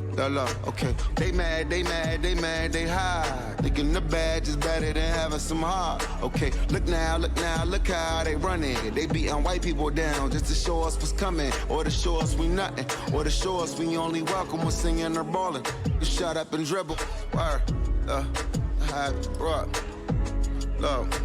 Look, okay. They mad, they high. Thinking the badge is better than having some heart. Okay, look now, look how they running. They beating white people down just to show us what's coming. Or to show us we nothing. Or to show us we only welcome when singing or balling. You shut up and dribble. Word. Look.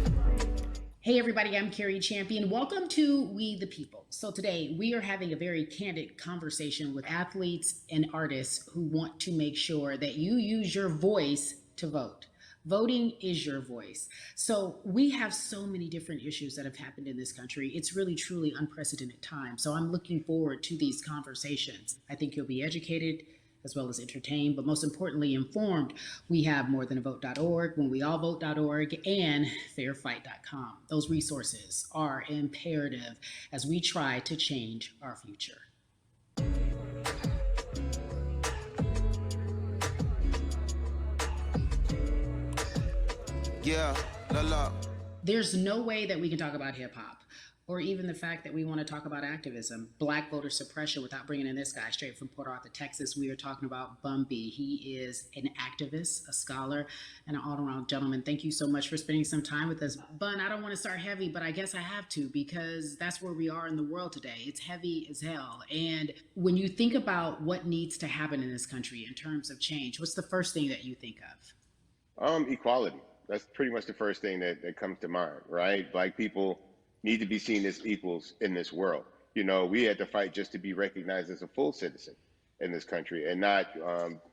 Hey everybody, I'm Carrie Champion. Welcome to We the People. So today we are having a very candid conversation with athletes and artists who want to make sure that you use your voice to vote. Voting is your voice. So we have so many different issues that have happened in this country. It's really, truly unprecedented time. So I'm looking forward to these conversations. I think you'll be educated as well as entertained, but most importantly, informed. We have morethanavote.org, whenweallvote.org, and fairfight.com. Those resources are imperative as we try to change our future. Yeah, la. There's no way that we can talk about hip hop or even the fact that we want to talk about activism, Black voter suppression, without bringing in this guy straight from Port Arthur, Texas. We are talking about Bun B. He is an activist, a scholar, and an all-around gentleman. Thank you so much for spending some time with us. Bun, I don't want to start heavy, but I guess I have to because that's where we are in the world today. It's heavy as hell. And when you think about what needs to happen in this country in terms of change, what's the first thing that you think of? Equality. That's pretty much the first thing that comes to mind, right? Black people need to be seen as equals in this world. You know, we had to fight just to be recognized as a full citizen in this country and not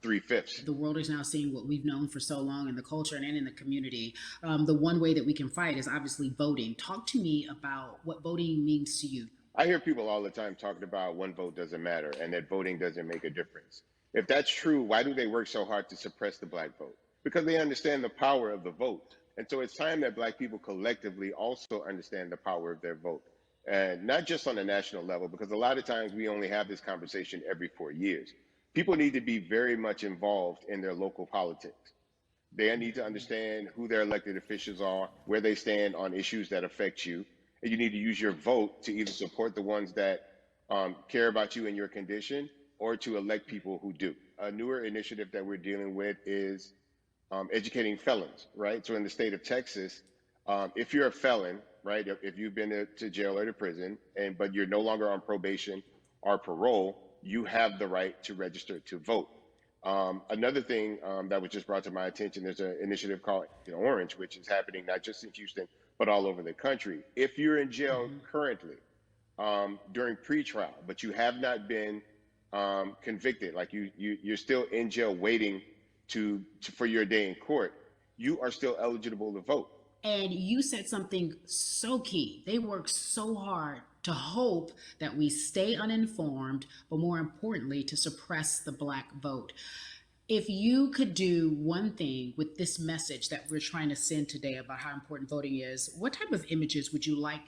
3/5. The world is now seeing what we've known for so long in the culture and in the community. The one way that we can fight is obviously voting. Talk to me about what voting means to you. I hear people all the time talking about one vote doesn't matter and that voting doesn't make a difference. If that's true, why do they work so hard to suppress the Black vote? Because they understand the power of the vote. And so it's time that Black people collectively also understand the power of their vote. And not just on a national level, because a lot of times we only have this conversation every 4 years. People need to be very much involved in their local politics. They need to understand who their elected officials are, where they stand on issues that affect you. And you need to use your vote to either support the ones that care about you and your condition, or to elect people who do. A newer initiative that we're dealing with is educating felons, right? So in the state of Texas, if you're a felon, right, if you've been to jail or to prison, but you're no longer on probation or parole, you have the right to register to vote. Another thing that was just brought to my attention, there's an initiative called Orange, which is happening not just in Houston, but all over the country. If you're in jail currently during pretrial, but you have not been convicted, like you're still in jail waiting for your day in court, you are still eligible to vote. And you said something so key. They work so hard to hope that we stay uninformed, but more importantly, to suppress the Black vote. If you could do one thing with this message that we're trying to send today about how important voting is, what type of images would you like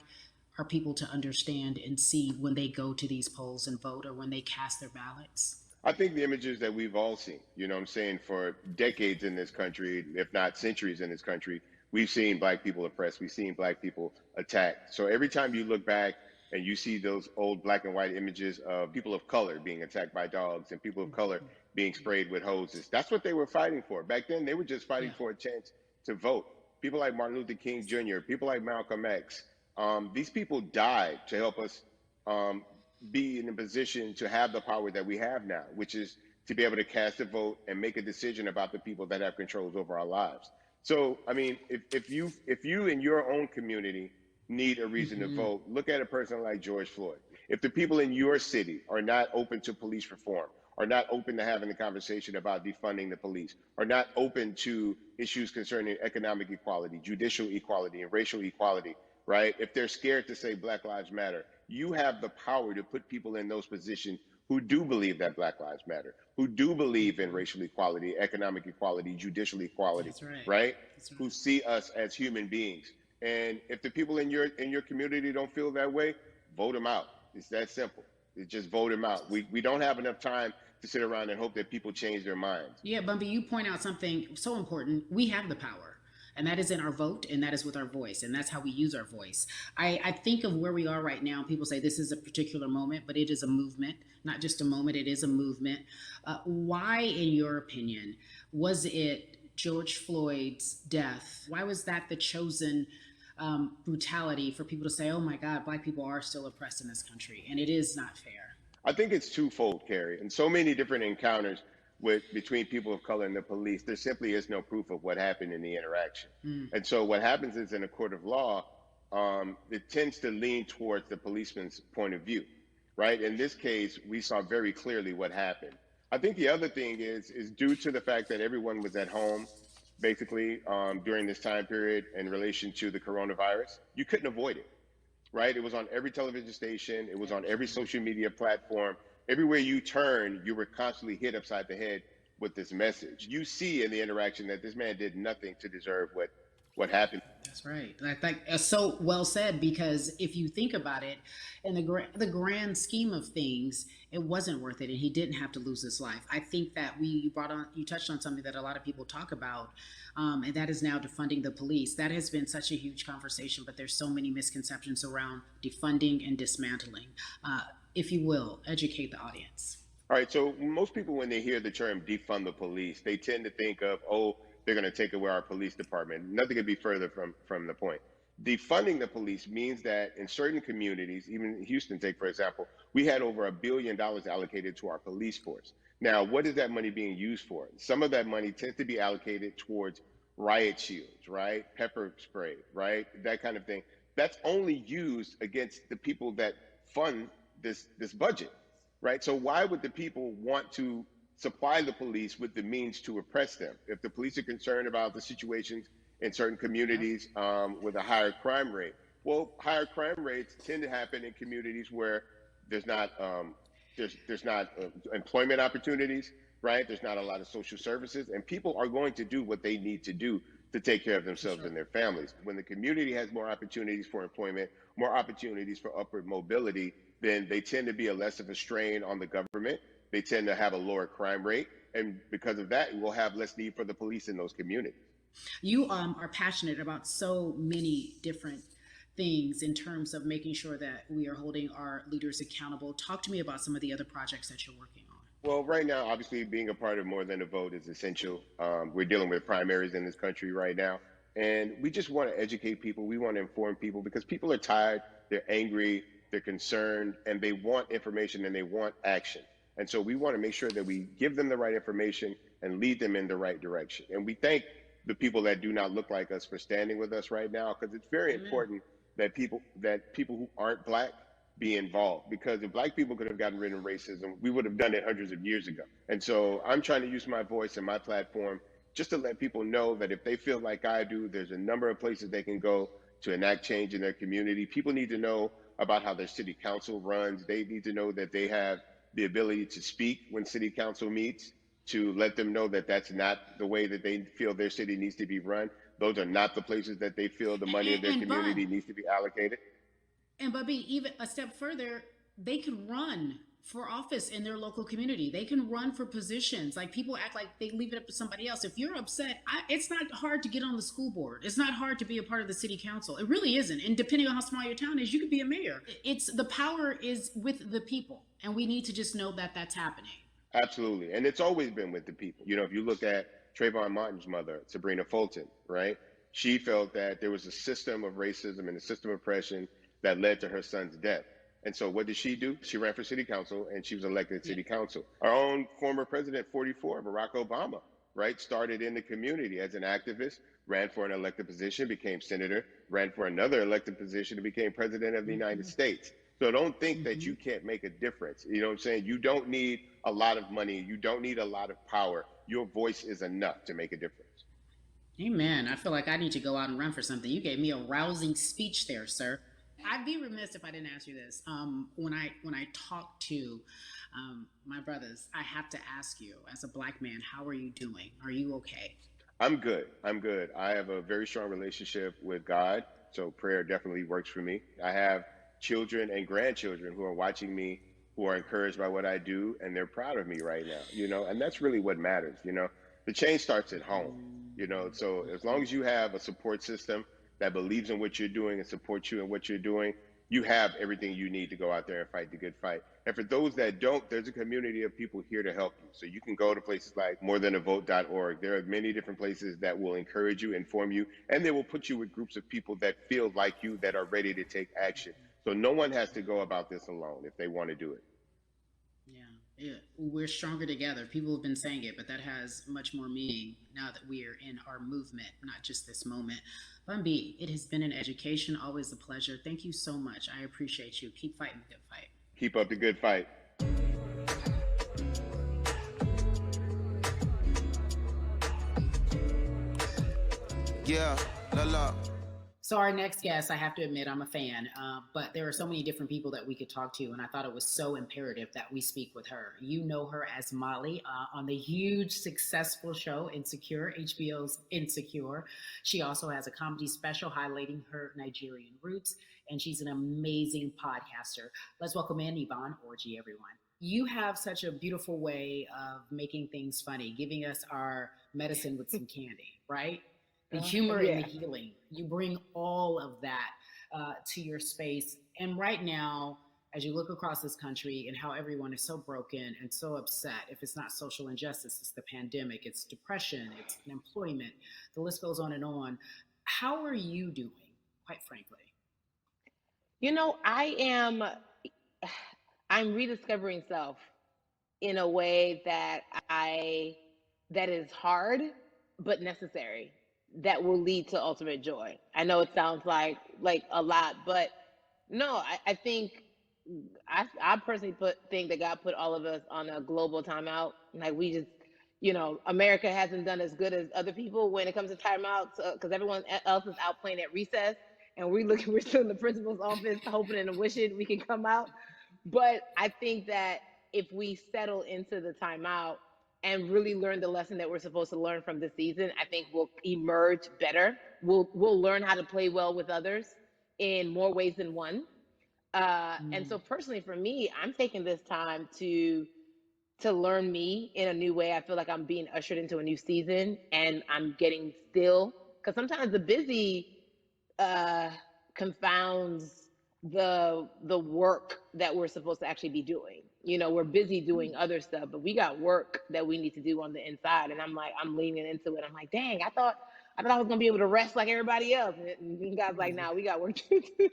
our people to understand and see when they go to these polls and vote or when they cast their ballots? I think the images that we've all seen, you know what I'm saying, for decades in this country, if not centuries in this country, we've seen Black people oppressed, we've seen Black people attacked. So every time you look back and you see those old black and white images of people of color being attacked by dogs and people of color being sprayed with hoses, that's what they were fighting for. Back then, they were just fighting for a chance to vote. People like Martin Luther King Jr., people like Malcolm X, these people died to help us be in a position to have the power that we have now, which is to be able to cast a vote and make a decision about the people that have controls over our lives. So, I mean, if you in your own community need a reason to vote, look at a person like George Floyd. If the people in your city are not open to police reform, are not open to having the conversation about defunding the police, are not open to issues concerning economic equality, judicial equality, and racial equality, right? If they're scared to say Black Lives Matter, you have the power to put people in those positions who do believe that Black Lives Matter, who do believe in racial equality, economic equality, judicial equality, right? Who see us as human beings. And if the people in your community don't feel that way, vote them out. It's that simple. It's just vote them out. We don't have enough time to sit around and hope that people change their minds. Yeah, Bun B, you point out something so important. We have the power. And that is in our vote, and that is with our voice, and that's how we use our voice. I think of where we are right now. People say this is a particular moment, but it is a movement, not just a moment, it is a movement. Why, in your opinion, was it George Floyd's death? Why was that the chosen brutality for people to say, oh my God, Black people are still oppressed in this country, and it is not fair? I think it's twofold, Carrie. In so many different encounters between people of color and the police, there simply is no proof of what happened in the interaction. And so what happens is in a court of law, it tends to lean towards the policeman's point of view, right? In this case, we saw very clearly what happened. I think the other thing is due to the fact that everyone was at home, basically, during this time period in relation to the coronavirus, you couldn't avoid it, right? It was on every television station. It was on every social media platform. Everywhere you turn, you were constantly hit upside the head with this message. You see in the interaction that this man did nothing to deserve what happened. That's right. I think so well said, because if you think about it, in the grand scheme of things, it wasn't worth it, and he didn't have to lose his life. I think that you touched on something that a lot of people talk about, and that is now defunding the police. That has been such a huge conversation, but there's so many misconceptions around defunding and dismantling. If you will, educate the audience. All right. So most people, when they hear the term defund the police, they tend to think of, oh, they're going to take away our police department. Nothing could be further from the point. Defunding the police means that in certain communities, even Houston, take for example, we had over $1 billion allocated to our police force. Now, what is that money being used for? Some of that money tends to be allocated towards riot shields, right? Pepper spray, right? That kind of thing. That's only used against the people that fund this budget, right? So why would the people want to supply the police with the means to oppress them? If the police are concerned about the situations in certain communities with a higher crime rate, well, higher crime rates tend to happen in communities where there's not employment opportunities, right? There's not a lot of social services, and people are going to do what they need to do to take care of themselves and their families. When the community has more opportunities for employment, more opportunities for upward mobility, then they tend to be less of a strain on the government. They tend to have a lower crime rate. And because of that, we'll have less need for the police in those communities. You are passionate about so many different things in terms of making sure that we are holding our leaders accountable. Talk to me about some of the other projects that you're working on. Well, right now, obviously, being a part of More Than a Vote is essential. We're dealing with primaries in this country right now. And we just want to educate people. We want to inform people because people are tired, they're angry, they're concerned, and they want information and they want action. And so we want to make sure that we give them the right information and lead them in the right direction. And we thank the people that do not look like us for standing with us right now, because it's very important that people who aren't Black be involved. Because if Black people could have gotten rid of racism, we would have done it hundreds of years ago. And so I'm trying to use my voice and my platform just to let people know that if they feel like I do, there's a number of places they can go to enact change in their community. People need to know about how their city council runs. They need to know that they have the ability to speak when city council meets, to let them know that that's not the way that they feel their city needs to be run. Those are not the places that they feel the money of their community needs to be allocated. And Bubby, even a step further, they can run for office in their local community. They can run for positions. Like, people act like they leave it up to somebody else. If you're upset, it's not hard to get on the school board. It's not hard to be a part of the city council. It really isn't. And depending on how small your town is, you could be a mayor. It's the power is with the people. And we need to just know that that's happening. Absolutely. And it's always been with the people. You know, if you look at Trayvon Martin's mother, Sabrina Fulton, right? She felt that there was a system of racism and a system of oppression that led to her son's death. And so what did she do? She ran for city council and she was elected city council. Our own former president, 44, Barack Obama, right? Started in the community as an activist, ran for an elected position, became senator, ran for another elected position and became president of the United States. So don't think that you can't make a difference. You know what I'm saying? You don't need a lot of money. You don't need a lot of power. Your voice is enough to make a difference. Amen. I feel like I need to go out and run for something. You gave me a rousing speech there, sir. I'd be remiss if I didn't ask you this. When I talk to my brothers, I have to ask you, as a Black man, how are you doing? Are you okay? I'm good. I'm good. I have a very strong relationship with God, so prayer definitely works for me. I have children and grandchildren who are watching me, who are encouraged by what I do, and they're proud of me right now, you know, and that's really what matters, you know. The change starts at home, so as long as you have a support system that believes in what you're doing and supports you in what you're doing, you have everything you need to go out there and fight the good fight. And for those that don't, there's a community of people here to help you. So you can go to places like morethanavote.org. There are many different places that will encourage you, inform you, and they will put you with groups of people that feel like you, that are ready to take action. So no one has to go about this alone if they want to do it. Yeah, yeah, we're stronger together. People have been saying it, but that has much more meaning now that we are in our movement, not just this moment. Bumby, it has been an education, always a pleasure. Thank you so much. I appreciate you. Keep fighting the good fight. Keep up the good fight. Yeah, la la. So our next guest, I have to admit, I'm a fan, but there are so many different people that we could talk to, and I thought it was so imperative that we speak with her. You know her as Molly on the huge, successful show Insecure, HBO's Insecure. She also has a comedy special highlighting her Nigerian roots, and she's an amazing podcaster. Let's welcome in Yvonne Orji, everyone. You have such a beautiful way of making things funny, giving us our medicine with some candy, right? The humor and the healing. You bring all of that to your space. And right now, as you look across this country and how everyone is so broken and so upset, if it's not social injustice, it's the pandemic, it's depression, it's unemployment, the list goes on and on. How are you doing, quite frankly? I'm rediscovering self in a way that is hard, but necessary, that will lead to ultimate joy. I know it sounds like a lot, but no, I think I personally think that God put all of us on a global timeout. Like we just, America hasn't done as good as other people when it comes to timeouts because everyone else is out playing at recess, and we're still in the principal's office hoping and wishing we can come out. But I think that if we settle into the timeout and really learn the lesson that we're supposed to learn from this season, I think we'll emerge better. We'll learn how to play well with others in more ways than one. And so personally for me, I'm taking this time to learn me in a new way. I feel like I'm being ushered into a new season, and I'm getting still, because sometimes the busy confounds the work that we're supposed to actually be doing. We're busy doing other stuff, but we got work that we need to do on the inside. And I'm leaning into it. I'm like, dang, I thought I was gonna be able to rest like everybody else. And God's like, nah, we got work to do.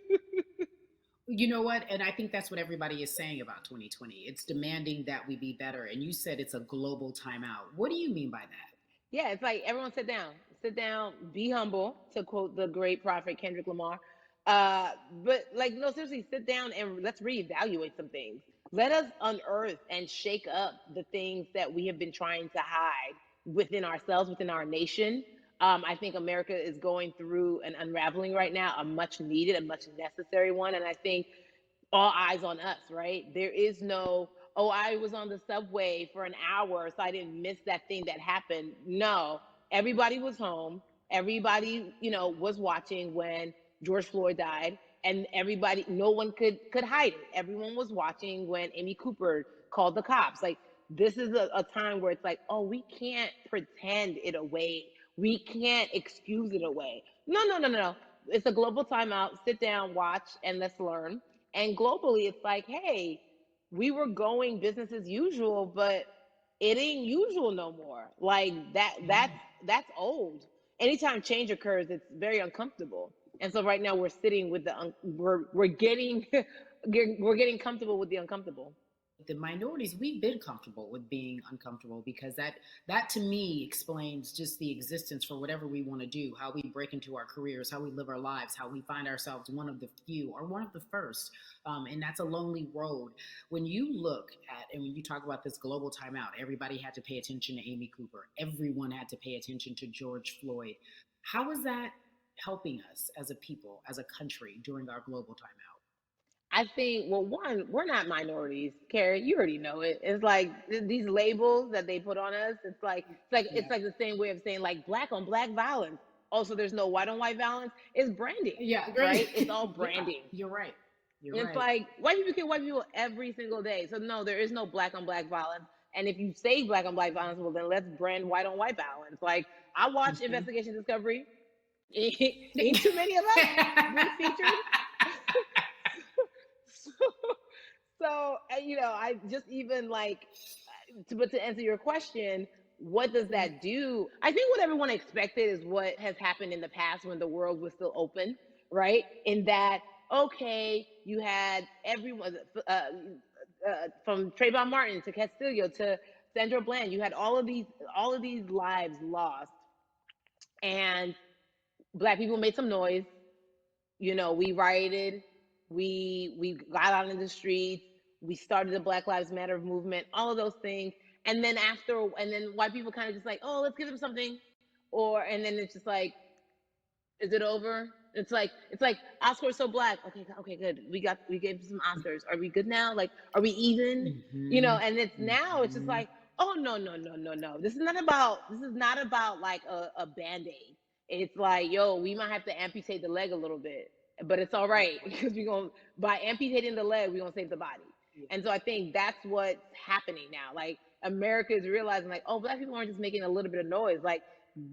You know what? And I think that's what everybody is saying about 2020. It's demanding that we be better. And you said it's a global timeout. What do you mean by that? Yeah, it's like everyone sit down, be humble, to quote the great prophet Kendrick Lamar. But no, seriously, sit down and let's reevaluate some things. Let us unearth and shake up the things that we have been trying to hide within ourselves, within our nation. I think America is going through an unraveling right now, a much needed, a much necessary one. And I think all eyes on us, right? There is no, oh, I was on the subway for an hour, so I didn't miss that thing that happened. No, everybody was home. Everybody, was watching when George Floyd died, and everybody, no one could hide it. Everyone was watching when Amy Cooper called the cops. Like, this is a time where it's like, oh, we can't pretend it away. We can't excuse it away. No. It's a global timeout. Sit down, watch, and let's learn. And globally, it's like, hey, we were going business as usual, but it ain't usual no more. Like that's old. Anytime change occurs, it's very uncomfortable. And so right now we're sitting with we're getting we're getting comfortable with the uncomfortable. The minorities, we've been comfortable with being uncomfortable, because that to me explains just the existence for whatever we want to do, how we break into our careers, how we live our lives, how we find ourselves one of the few or one of the first. And that's a lonely road. When you look at, and when you talk about this global timeout, everybody had to pay attention to Amy Cooper. Everyone had to pay attention to George Floyd. How is that helping us as a people, as a country during our global timeout? I think, well, one, we're not minorities, Carrie. You already know it. It's like these labels that they put on us. It's like the same way of saying like black on black violence. Also, there's no white on white violence. It's branding. Yeah, right. It's all branding. Yeah, you're right. It's like white people kill white people every single day. So no, there is no black on black violence. And if you say black on black violence, well, then let's brand white on white violence. Like, I watch Investigation Discovery. Ain't too many of us being featured. So, you know, I just even like, but to answer your question, what does that do? I think what everyone expected is what has happened in the past when the world was still open, right? In that, okay, you had everyone from Trayvon Martin to Castillo to Sandra Bland, you had all of these lives lost, and black people made some noise. You know, we rioted, we got out in the streets, we started the Black Lives Matter movement, all of those things. And then white people kind of just like, oh, let's give them something. And then it's just like, is it over? It's like Oscars so black. Okay, good. We gave some Oscars. Are we good now? Like, are we even? You know, and it's just like, oh no. This is not about like a band-aid. It's like, yo, we might have to amputate the leg a little bit, but it's all right because by amputating the leg, we're gonna save the body. And so I think that's what's happening now. Like, America is realizing, like, oh, black people aren't just making a little bit of noise. Like,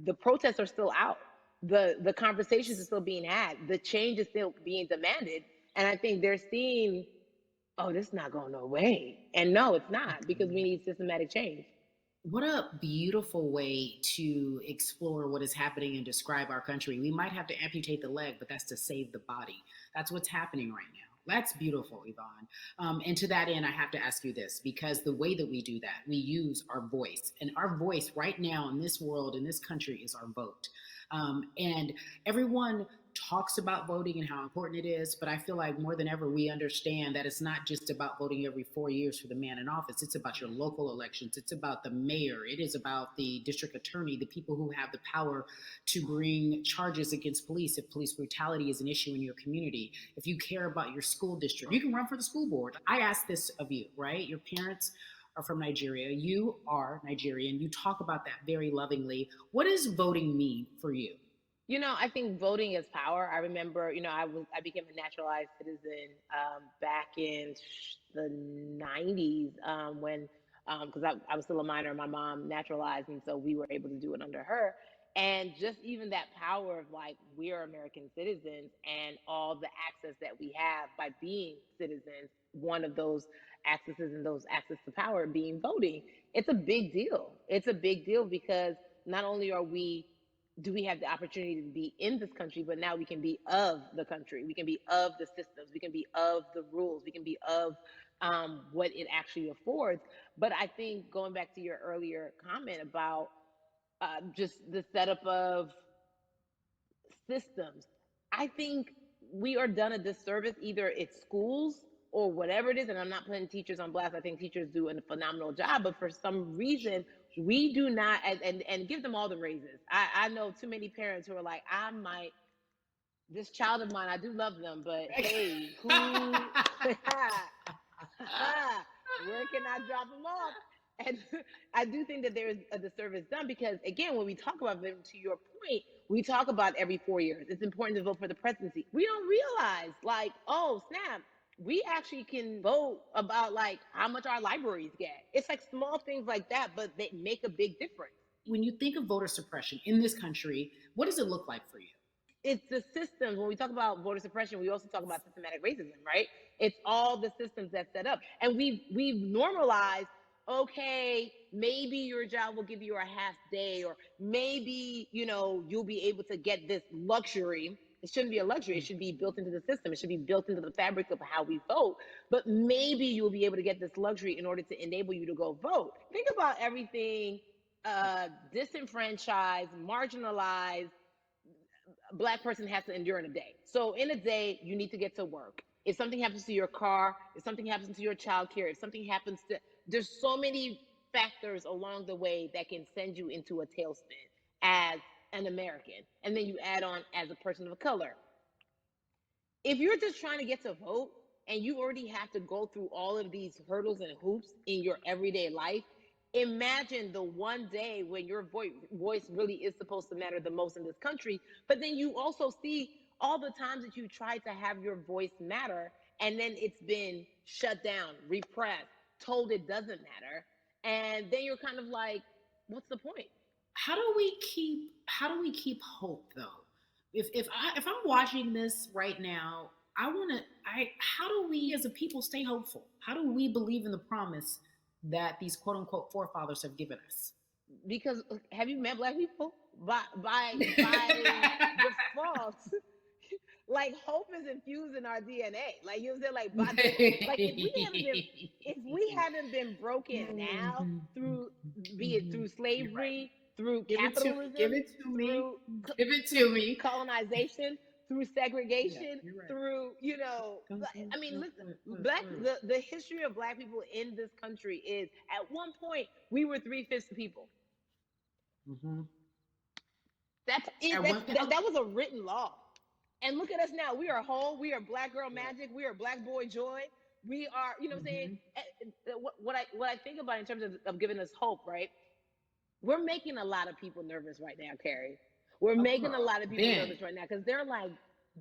the protests are still out. The conversations are still being had. The change is still being demanded. And I think they're seeing, oh, this is not going no way. And no, it's not, because we need systematic change. What a beautiful way to explore what is happening and describe our country. We might have to amputate the leg, but that's to save the body. That's what's happening right now. That's beautiful, Yvonne. And to that end, I have to ask you this, because the way that we do that, we use our voice. And our voice right now in this world, in this country, is our vote. And everyone talks about voting and how important it is, but I feel like more than ever, we understand that it's not just about voting every 4 years for the man in office. It's about your local elections. It's about the mayor. It is about the district attorney, the people who have the power to bring charges against police if police brutality is an issue in your community. If you care about your school district, you can run for the school board. I ask this of you, right? Your parents are from Nigeria. You are Nigerian. You talk about that very lovingly. What does voting mean for you? You know, I think voting is power. I remember, you know, I became a naturalized citizen back in the 90s when, because I was still a minor, my mom naturalized, and so we were able to do it under her. And just even that power of, like, we're American citizens and all the access that we have by being citizens, one of those accesses and those access to power being voting, it's a big deal. It's a big deal because not only do we have the opportunity to be in this country, but now we can be of the country. We can be of the systems. We can be of the rules. We can be of what it actually affords. But I think, going back to your earlier comment about just the setup of systems, I think we are done a disservice, either it's schools or whatever it is. And I'm not putting teachers on blast. I think teachers do a phenomenal job, but for some reason, we do not, and give them all the raises. I know too many parents who are like, this child of mine, I do love them, but hey, where can I drop them off? And I do think that there's a disservice done because, again, when we talk about them, to your point, we talk about every 4 years. It's important to vote for the presidency. We don't realize, like, oh, snap, we actually can vote about, like, how much our libraries get. It's like small things like that, but they make a big difference. When you think of voter suppression in this country, what does it look like for you? It's the systems. When we talk about voter suppression, we also talk about systematic racism, right? It's all the systems that set up. And we've normalized, okay, maybe your job will give you a half day, or maybe, you know, you'll be able to get this luxury. It shouldn't be a luxury. It should be built into the system. It should be built into the fabric of how we vote. But maybe you'll be able to get this luxury in order to enable you to go vote. Think about everything disenfranchised, marginalized Black person has to endure in a day. So in a day, you need to get to work. If something happens to your car, if something happens to your child care, if something happens to, there's so many factors along the way that can send you into a tailspin as an American. And then you add on as a person of color. If you're just trying to get to vote and you already have to go through all of these hurdles and hoops in your everyday life, imagine the one day when your voice really is supposed to matter the most in this country. But then you also see all the times that you tried to have your voice matter, and then it's been shut down, repressed, told it doesn't matter. And then you're kind of like, what's the point? How do we keep hope though? If I'm watching this right now, I want to I how do we as a people stay hopeful? How do we believe in the promise that these quote unquote forefathers have given us? Because have you met black people? By default, like hope is infused in our DNA. Like you know what I'm saying? Like by like if we haven't been broken now through, be it through You're right. slavery, through Give it to give capitalism, it to me. through Give it to me. colonization, through Yeah, segregation, you're right. through Mm, I mean, mm, listen, mm, mm, black mm, the history of black people in this country is at one point we were 3/5 people. mhm. That's it. At one point, That was a written law. And look at us now. We are whole. We are black girl yeah. magic. We are black boy joy. We are, you know what I'm saying? Mhm. What I think about in terms of giving us hope, right? We're making a lot of people nervous right now, Carrie. We're Of making a course. lot of people Ben. nervous right now because they're like,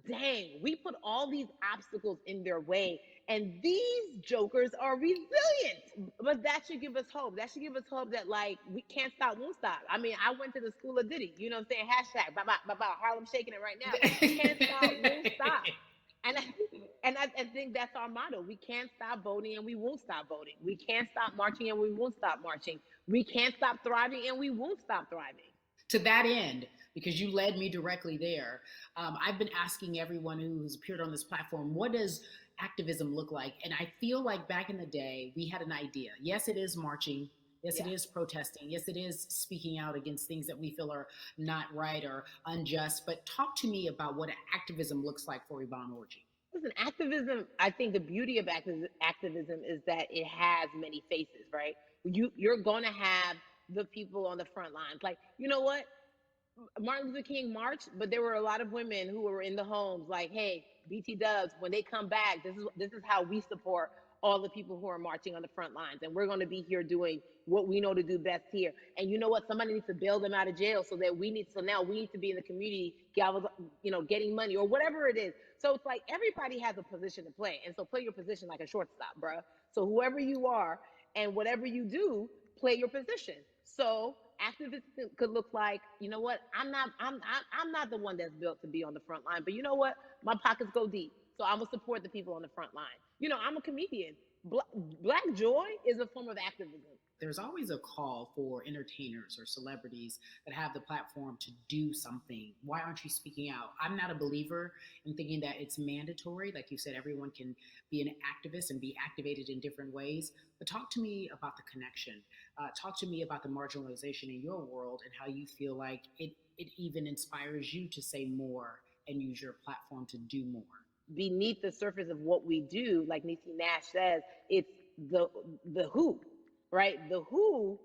dang, we put all these obstacles in their way, and these jokers are resilient. But that should give us hope. That should give us hope that like we can't stop, won't stop. I mean, I went to the school of Diddy. You know what I'm saying? Hashtag, Harlem shaking it right now. Can't stop, won't stop. And I think that's our motto. We can't stop voting and we won't stop voting. We can't stop marching and we won't stop marching. We can't stop thriving and we won't stop thriving. To that end, because you led me directly there, I've been asking everyone who's appeared on this platform, what does activism look like? And I feel like back in the day, we had an idea. Yes, it is marching. Yes, it Yeah. is protesting. Yes, it is speaking out against things that we feel are not right or unjust. But talk to me about what activism looks like for Yvonne Orji. Listen, activism, I think the beauty of activism is that it has many faces, right? You're going to have the people on the front lines. Like, you know what? Martin Luther King marched, but there were a lot of women who were in the homes like, hey, BT Dubs, when they come back, this is how we support all the people who are marching on the front lines. And we're going to be here doing what we know to do best here. And you know what? Somebody needs to bail them out of jail so now we need to be in the community, getting money or whatever it is. So it's like everybody has a position to play. And so play your position like a shortstop, bruh. So whoever you are and whatever you do, play your position. So activism could look like, you know what? I'm not the one that's built to be on the front line, but you know what? My pockets go deep, so I'm gonna support the people on the front line. I'm a comedian. Black joy is a form of activism. There's always a call for entertainers or celebrities that have the platform to do something. Why aren't you speaking out? I'm not a believer in thinking that it's mandatory. Like you said, everyone can be an activist and be activated in different ways. But talk to me about the connection. Talk to me about the marginalization in your world and how you feel like it even inspires you to say more and use your platform to do more. Beneath the surface of what we do, like Niecy Nash says, it's the who, right? The who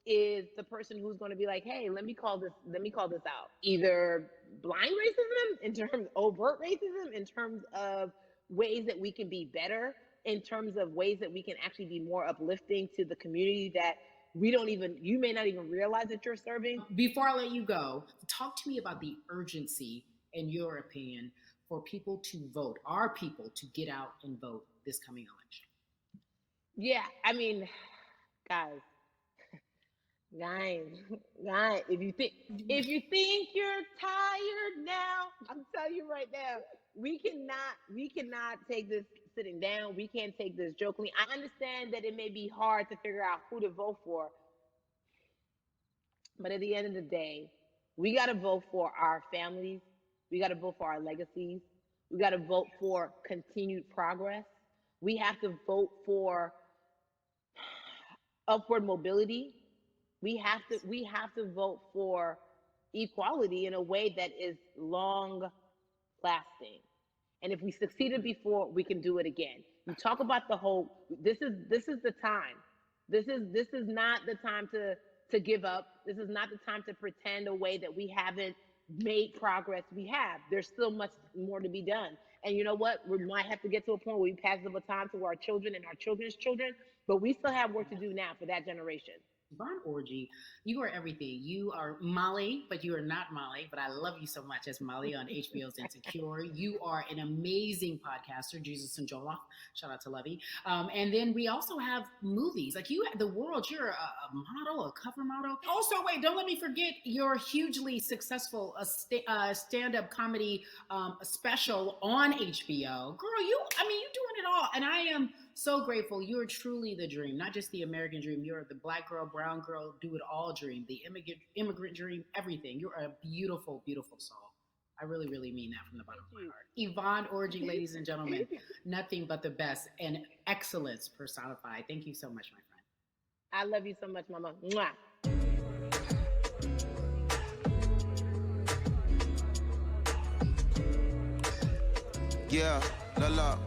is the person who's going to be like, hey, let me call this out. Either blind racism in terms overt racism in terms of ways that we can be better, in terms of ways that we can actually be more uplifting to the community that you may not even realize that you're serving. Before I let you go, talk to me about the urgency, in your opinion, for people to vote, our people to get out and vote this coming election. Yeah, I mean, guys, guys, guys, if you think you're tired now, I'm telling you right now, we cannot take this sitting down. We can't take this jokingly. I understand that it may be hard to figure out who to vote for, but at the end of the day, we got to vote for our families. We got to vote for our legacies. We got to vote for continued progress. We have to vote for upward mobility. We have to vote for equality in a way that is long lasting. And if we succeeded before, we can do it again. You talk about the hope. This is the time. This is not the time to give up. This is not the time to pretend a way that we haven't made progress. We have. There's still much more to be done. And you know what? We might have to get to a point where we pass the baton to our children and our children's children, but we still have work to do now for that generation. Yvonne Orji, you are everything. You are Molly, but you are not Molly, but I love you so much as Molly on HBO's Insecure. You are an amazing podcaster, Jesus and Joloff. Shout out to Lovey. And then we also have movies. Like you, The World, you're a model, a cover model. Also, wait, don't let me forget your hugely successful stand-up comedy special on HBO. Girl, you're doing it all. And I am so grateful. You're truly the dream, not just the American dream. You're the black girl, brown girl, do it all dream, the immigrant dream, everything. You're a beautiful, beautiful soul. I really, really mean that from the bottom of my heart. Yvonne Orji, ladies and gentlemen, nothing but the best and excellence personified. Thank you so much, my friend. I love you so much, Mama. Mwah. Yeah, la la.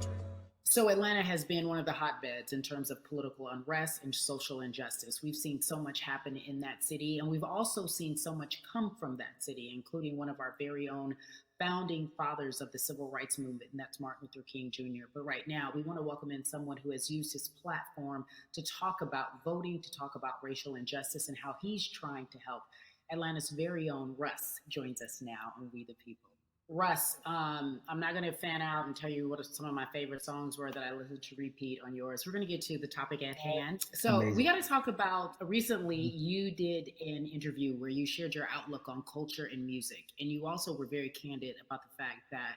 So Atlanta has been one of the hotbeds in terms of political unrest and social injustice. We've seen so much happen in that city, and we've also seen so much come from that city, including one of our very own founding fathers of the civil rights movement, and that's Martin Luther King Jr. But right now, we want to welcome in someone who has used his platform to talk about voting, to talk about racial injustice, and how he's trying to help. Atlanta's very own Russ joins us now on We the People. Russ, I'm not going to fan out and tell you what some of my favorite songs were that I listened to repeat on yours. We're going to get to the topic at hand. So Amazing. We got to talk about, recently you did an interview where you shared your outlook on culture and music. And you also were very candid about the fact that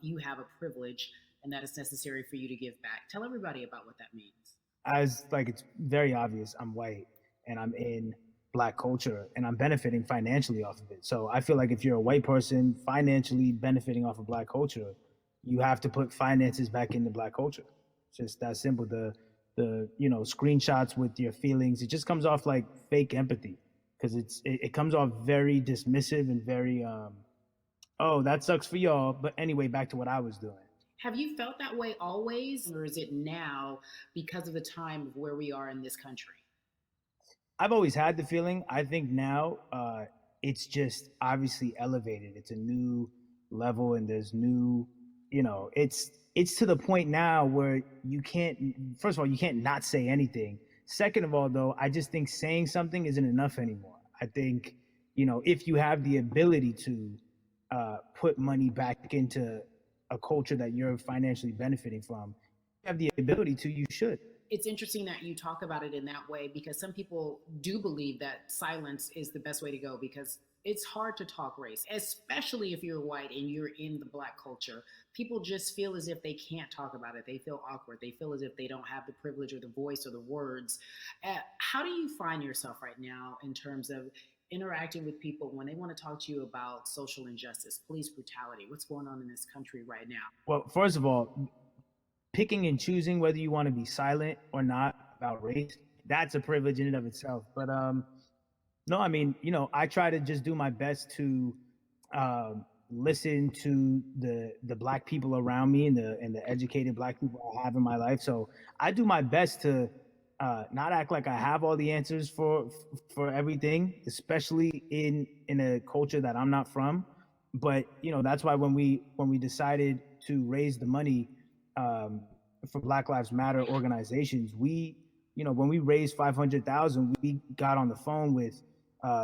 you have a privilege and that it's necessary for you to give back. Tell everybody about what that means. It's very obvious. I'm white and I'm in Black culture and I'm benefiting financially off of it. So I feel like if you're a white person financially benefiting off of Black culture, you have to put finances back into Black culture. It's just that simple. The screenshots with your feelings, it just comes off like fake empathy because it comes off very dismissive and very, oh, that sucks for y'all. But anyway, back to what I was doing. Have you felt that way always, or is it now because of the time of where we are in this country? I've always had the feeling. I think now it's just obviously elevated. It's a new level and there's new, it's to the point now where you can't, first of all, you can't not say anything. Second of all, though, I just think saying something isn't enough anymore. I think, if you have the ability to put money back into a culture that you're financially benefiting from, you have the ability to, you should. It's interesting that you talk about it in that way because some people do believe that silence is the best way to go because it's hard to talk race, especially if you're white and you're in the Black culture. People just feel as if they can't talk about it. They feel awkward. They feel as if they don't have the privilege or the voice or the words. How do you find yourself right now in terms of interacting with people when they want to talk to you about social injustice, police brutality? What's going on in this country right now? Well, first of all, picking and choosing whether you want to be silent or not about race, that's a privilege in and of itself. But no, I try to just do my best to listen to the Black people around me and the educated Black people I have in my life. So I do my best to not act like I have all the answers for everything, especially in a culture that I'm not from. But that's why when we decided to raise the money for Black Lives Matter organizations, when we raised $500,000, we got on the phone with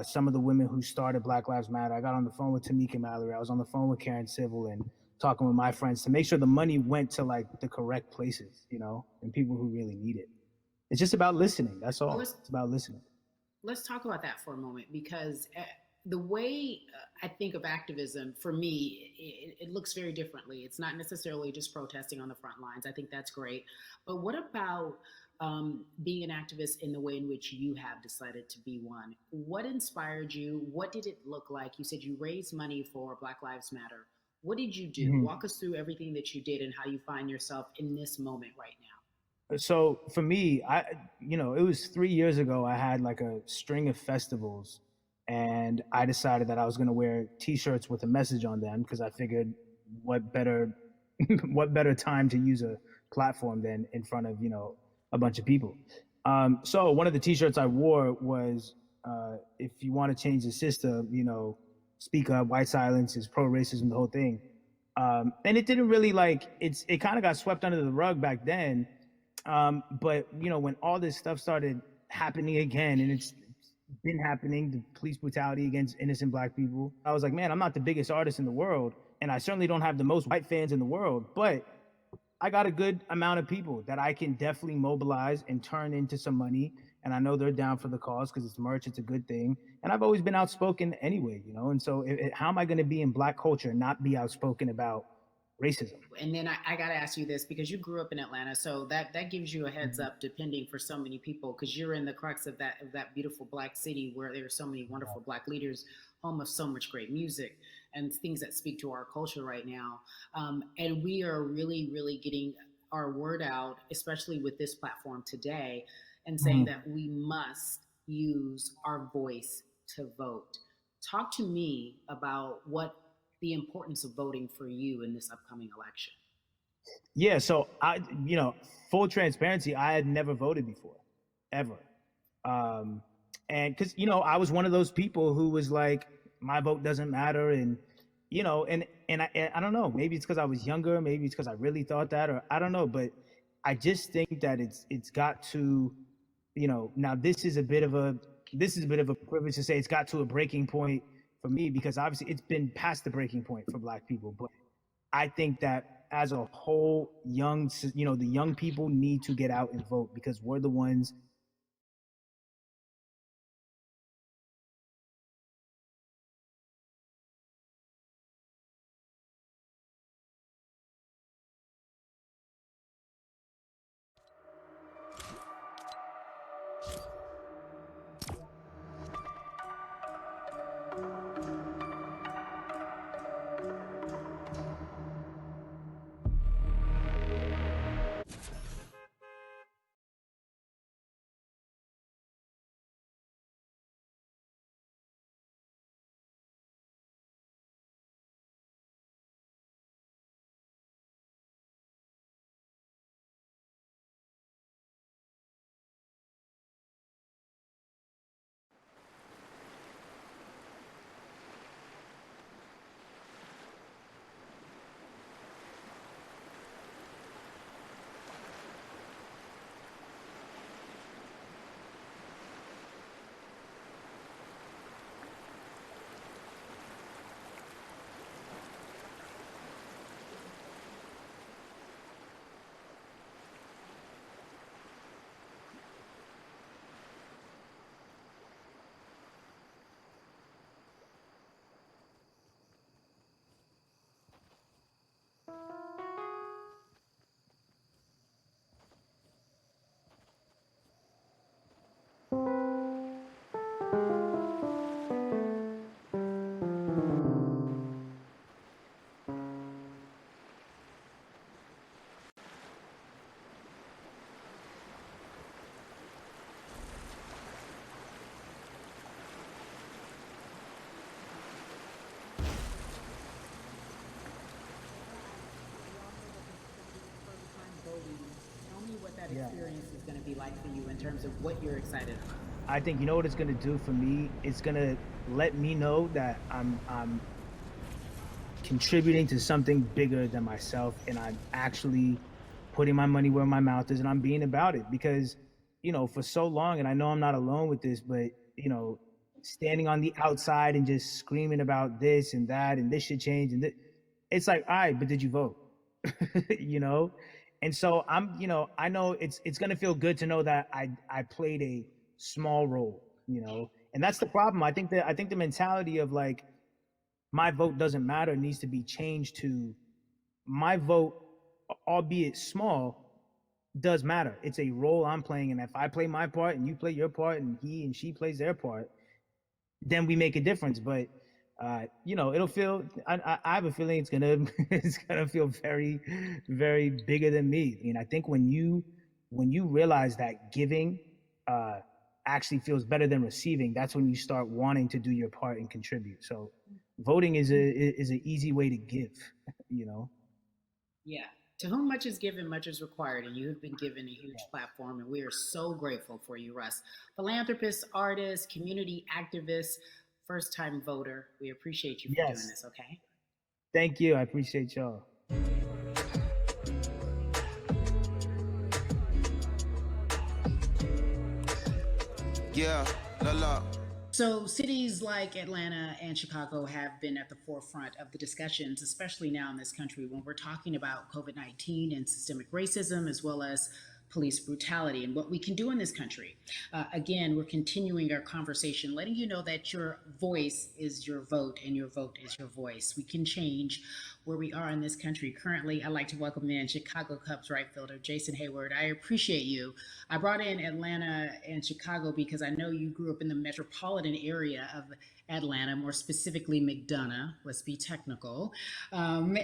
some of the women who started Black Lives Matter. I got on the phone with Tamika Mallory. I was on the phone with Karen Civil and talking with my friends to make sure the money went to the correct places, and people who really need it. It's just about listening. That's all. It's about listening. Let's talk about that for a moment because the way I think of activism, for me, it looks very differently. It's not necessarily just protesting on the front lines. I think that's great. But what about being an activist in the way in which you have decided to be one? What inspired you? What did it look like? You said you raised money for Black Lives Matter. What did you do? Mm-hmm. Walk us through everything that you did and how you find yourself in this moment right now. So for me, it was 3 years ago, I had a string of festivals. And I decided that I was going to wear T-shirts with a message on them because I figured what better time to use a platform than in front of, a bunch of people. So one of the T-shirts I wore was, if you want to change the system, speak up, white silence is pro-racism, the whole thing. And it didn't really it kind of got swept under the rug back then. But, when all this stuff started happening again, and it's been happening, the police brutality against innocent Black people. I was like, man, I'm not the biggest artist in the world, and I certainly don't have the most white fans in the world, but I got a good amount of people that I can definitely mobilize and turn into some money. And I know they're down for the cause because it's merch, it's a good thing. And I've always been outspoken anyway, you know? And so how am I going to be in Black culture and not be outspoken about racism? And then I got to ask you this, because you grew up in Atlanta, so that gives you a heads up, depending for so many people, because you're in the crux of that beautiful Black city where there are so many wonderful Black leaders, home of so much great music and things that speak to our culture right now. And we are really, really getting our word out, especially with this platform today, and saying that we must use our voice to vote. Talk to me about what the importance of voting for you in this upcoming election. Yeah, so I, full transparency, I had never voted before, ever. And because, I was one of those people who was like, my vote doesn't matter. And, and I don't know, maybe it's because I was younger, maybe it's because I really thought that, or I don't know, but I just think that it's got to, now this is a bit of a privilege to say it's got to a breaking point for me, because obviously it's been past the breaking point for Black people. But I think that as a whole, the young people need to get out and vote, because we're the ones. Tell me what that experience is going to be like for you in terms of what you're excited about. I think, what it's going to do for me, it's going to let me know that I'm contributing to something bigger than myself, and I'm actually putting my money where my mouth is, and I'm being about it. Because, for so long, and I know I'm not alone with this, but, standing on the outside and just screaming about this and that, and this should change, and it's like, all right, but did you vote? And so I know it's going to feel good to know that I played a small role, and that's the problem. I think the mentality of like, my vote doesn't matter needs to be changed to, my vote, albeit small, does matter. It's a role I'm playing. And if I play my part and you play your part and he and she plays their part, then we make a difference. But it'll feel, I have a feeling it's gonna feel very, very bigger than me. I think when you realize that giving actually feels better than receiving, that's when you start wanting to do your part and contribute. So voting is an easy way to give, Yeah. To whom much is given, much is required, and you have been given a huge platform, and we are so grateful for you, Russ. Philanthropist, artist, community activist, first-time voter. We appreciate you for doing this, okay? Thank you. I appreciate y'all. Yeah, la la. So, cities like Atlanta and Chicago have been at the forefront of the discussions, especially now in this country when we're talking about COVID 19 and systemic racism, as well as police brutality and what we can do in this country. Again, we're continuing our conversation, letting you know that your voice is your vote and your vote is your voice. We can change where we are in this country. Currently, I'd like to welcome in Chicago Cubs right fielder Jason Hayward. I appreciate you. I brought in Atlanta and Chicago because I know you grew up in the metropolitan area of Atlanta, more specifically McDonough. Let's be technical, and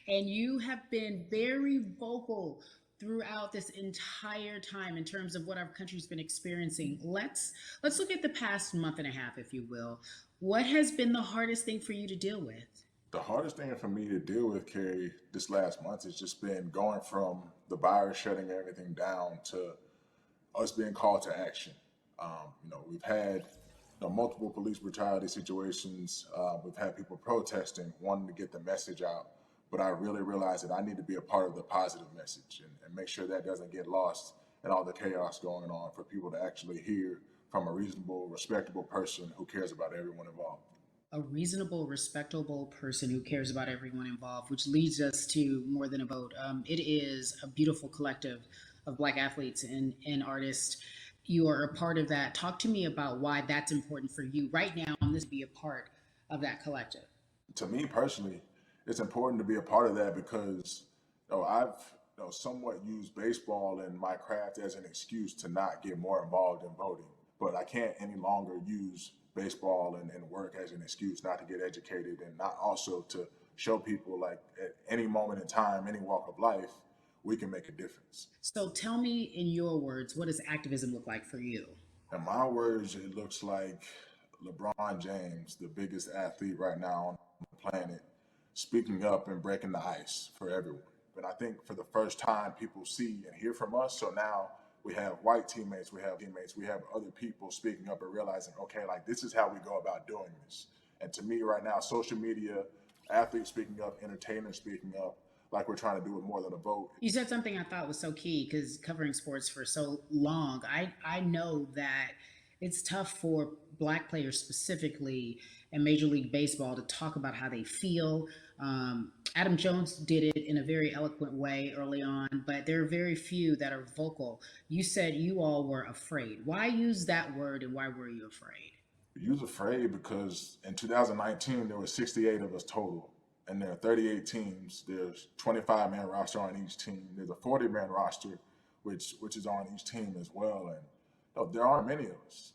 and you have been very vocal throughout this entire time in terms of what our country's been experiencing. Let's look at the past month and a half, if you will. What has been the hardest thing for you to deal with? The hardest thing for me to deal with, Carrie, this last month has just been going from the virus shutting everything down to us being called to action. We've had multiple police brutality situations. We've had people protesting, wanting to get the message out. But I really realized that I need to be a part of the positive message and make sure that doesn't get lost in all the chaos going on, for people to actually hear from a reasonable, respectable person who cares about everyone involved. A reasonable, respectable person who cares about everyone involved, which leads us to More Than a Vote. It is a beautiful collective of Black athletes and artists. You are a part of that. Talk to me about why that's important for you right now and this be a part of that collective. To me personally, it's important to be a part of that because I've somewhat used baseball and my craft as an excuse to not get more involved in voting. But I can't any longer use baseball and work as an excuse not to get educated, and not also to show people, like, at any moment in time, any walk of life, we can make a difference. So tell me in your words, what does activism look like for you? In my words, it looks like LeBron James, the biggest athlete right now on the planet, speaking up and breaking the ice for everyone. But I think for the first time, people see and hear from us. So now we have white teammates, we have other people speaking up and realizing, okay, like, this is how we go about doing this. And to me right now, social media, athletes speaking up, entertainers speaking up, like we're trying to do with More Than a Vote. You said something I thought was so key, because covering sports for so long, I know that it's tough for Black players specifically in Major League Baseball to talk about how they feel. Adam Jones did it in a very eloquent way early on, but there are very few that are vocal. You said you all were afraid. Why use that word, and why were you afraid? We was afraid because in 2019, there were 68 of us total. And there are 38 teams. There's 25-man roster on each team. There's a 40-man roster, which is on each team as well. And there aren't many of us.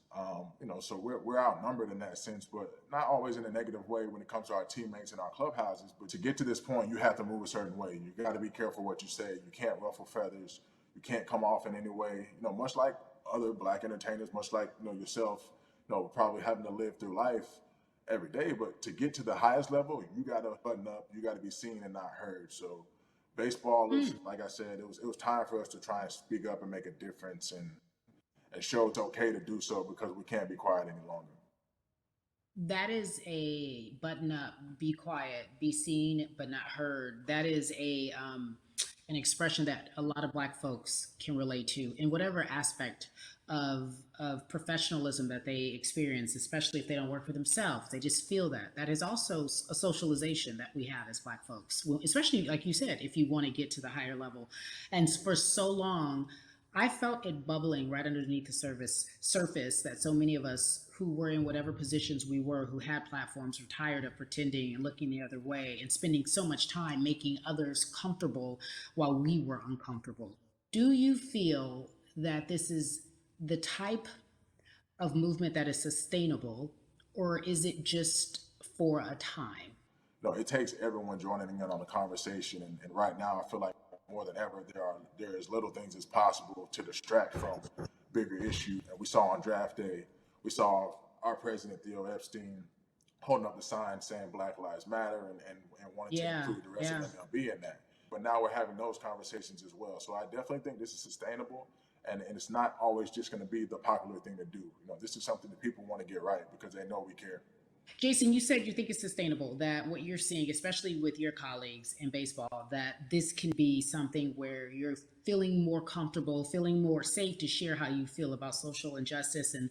So we're outnumbered in that sense, but not always in a negative way when it comes to our teammates and our clubhouses. But to get to this point, you have to move a certain way. You got to be careful what you say. You can't ruffle feathers. You can't come off in any way. Much like other Black entertainers, much like yourself, probably having to live through life every day. But to get to the highest level, you got to button up. You got to be seen and not heard. So baseball is, like I said, it was time for us to try and speak up and make a difference and show it's okay to do so, because we can't be quiet any longer. That is a button up, be quiet, be seen but not heard. That is an expression that a lot of Black folks can relate to in whatever aspect of professionalism that they experience, especially if they don't work for themselves. They just feel that. That is also a socialization that we have as Black folks, well, especially, like you said, if you want to get to the higher level. And for so long, I felt it bubbling right underneath the surface that so many of us who were in whatever positions we were, who had platforms, were tired of pretending and looking the other way and spending so much time making others comfortable while we were uncomfortable. Do you feel that this is the type of movement that is sustainable, or is it just for a time? No, it takes everyone joining in on the conversation. And right now, I feel like more than ever, there is little things as possible to distract from bigger issues. And we saw on draft day, we saw our president, Theo Epstein, holding up the sign saying Black Lives Matter and wanting to include the rest of MLB in that. But now we're having those conversations as well. So I definitely think this is sustainable, and it's not always just going to be the popular thing to do. This is something that people want to get right because they know we care. Jason, you said you think it's sustainable, that what you're seeing, especially with your colleagues in baseball, that this can be something where you're feeling more comfortable, feeling more safe to share how you feel about social injustice and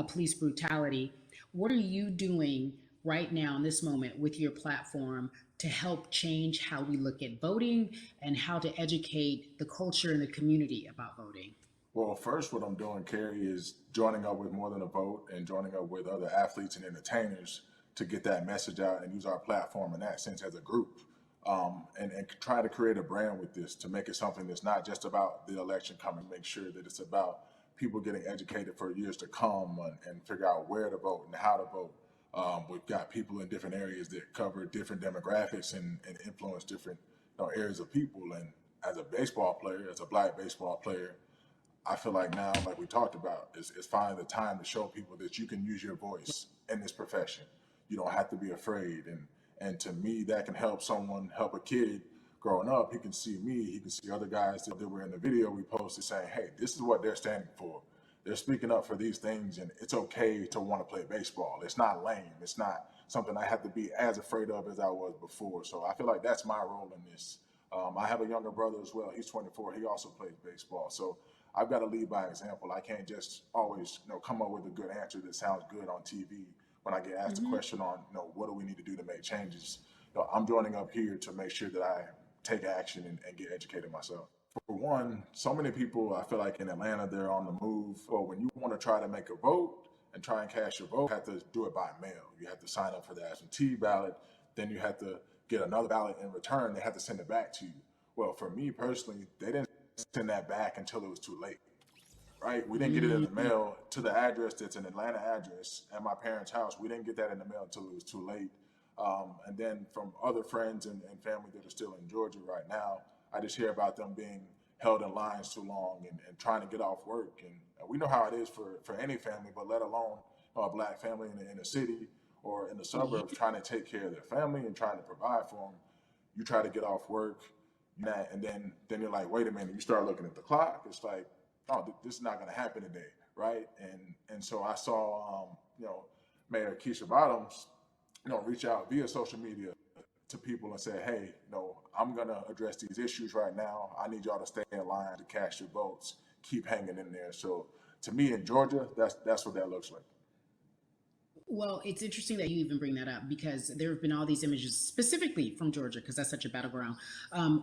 police brutality. What are you doing right now in this moment with your platform to help change how we look at voting and how to educate the culture and the community about voting? Well, first, what I'm doing, Carrie, is joining up with More Than a Vote and joining up with other athletes and entertainers to get that message out and use our platform in that sense as a group. And try to create a brand with this to make it something that's not just about the election coming, make sure that it's about people getting educated for years to come and figure out where to vote and how to vote. We've got people in different areas that cover different demographics and influence different areas of people. And as a baseball player, as a Black baseball player, I feel like now, like we talked about, is finding the time to show people that you can use your voice in this profession. You don't have to be afraid. And to me, that can help someone, help a kid growing up. He can see me, he can see other guys that were in the video we posted saying, hey, this is what they're standing for. They're speaking up for these things, and it's okay to want to play baseball. It's not lame. It's not something I have to be as afraid of as I was before. So I feel like that's my role in this. I have a younger brother as well. He's 24. He also plays baseball. So I've got to lead by example. I can't just always, come up with a good answer that sounds good on TV when I get asked a question on, what do we need to do to make changes. I'm joining up here to make sure that I take action and get educated myself. For one, so many people, I feel like in Atlanta, they're on the move. Or when you want to try to make a vote and try and cast your vote, you have to do it by mail. You have to sign up for the absentee ballot. Then you have to get another ballot in return. They have to send it back to you. Well, for me personally, they didn't send that back until it was too late, right? We didn't get it in the mail to the address that's an Atlanta address at my parents' house. We didn't get that in the mail until it was too late. And then from other friends and family that are still in Georgia right now, I just hear about them being held in lines too long and trying to get off work. And we know how it is for any family, but let alone a Black family in the inner city or in the suburbs trying to take care of their family and trying to provide for them. You try to get off work, and then you're like, wait a minute, you start looking at the clock. It's like, oh, this is not going to happen today, right? And so I saw, Mayor Keisha Bottoms, reach out via social media to people and say, hey, I'm going to address these issues right now. I need y'all to stay in line to cast your votes. Keep hanging in there. So to me in Georgia, that's what that looks like. Well, it's interesting that you even bring that up because there have been all these images specifically from Georgia, because that's such a battleground,